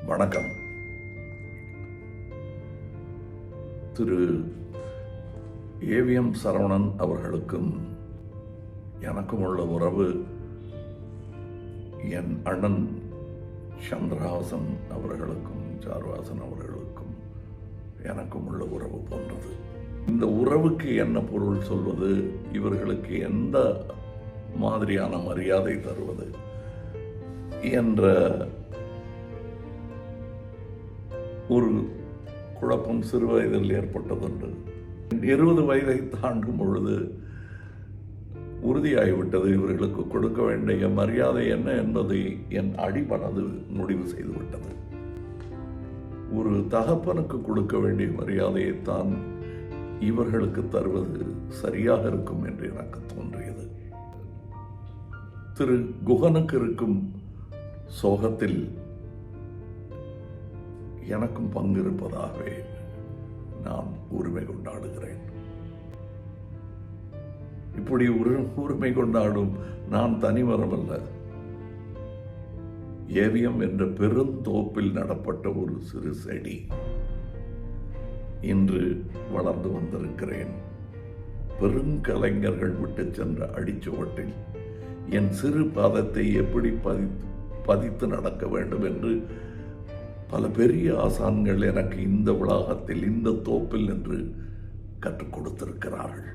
வணக்கம். திரு ஏவிஎம் சரவணன் அவர்களுக்கும் எனக்கும் உள்ள உறவு என் அண்ணன் சந்திரஹாசன் அவர்களுக்கும் சாருஹாசன் அவர்களுக்கும் எனக்கும் உள்ள உறவு போன்றது. இந்த உறவுக்கு என்ன பொருள் சொல்வது, இவர்களுக்கு எந்த மாதிரியான மரியாதை தருவது என்ற ஒரு குழப்பம் சிறு வயதில் ஏற்பட்டதுண்டு. 20 வயதை தாண்டும் பொழுது உறுதியாகிவிட்டது, இவர்களுக்கு கொடுக்க வேண்டிய மரியாதை என்ன என்பதை என் அடிமனது முடிவு செய்துவிட்டது. ஒரு தகப்பனுக்கு கொடுக்க வேண்டிய மரியாதையைத்தான் இவர்களுக்கு தருவது சரியாக இருக்கும் என்று எனக்கு தோன்றியது. திரு குகனுக்கு இருக்கும் சோகத்தில் எனக்கும் பங்கு இருப்பதாகவே நான் உரிமை கொண்டாடுகிறேன். இப்படி உரிமை கொண்டாடும் நான் தனிமரம் அல்ல. ஏவிஎம் என்ற பெருந்தோப்பில் நடப்பட்ட ஒரு சிறு செடி. இன்று வளர்ந்து வந்திருக்கிறேன். பெருங்கலைஞர்கள் விட்டு சென்ற அடிச்சுவட்டில் என் சிறு பாதத்தை எப்படி பதித்து நடக்க வேண்டும் என்று பல பெரிய ஆசான்கள் எனக்கு இந்த வளாகத்தில், இந்த தோப்பில் என்று கற்றுக் கொடுத்திருக்கிறார்கள்.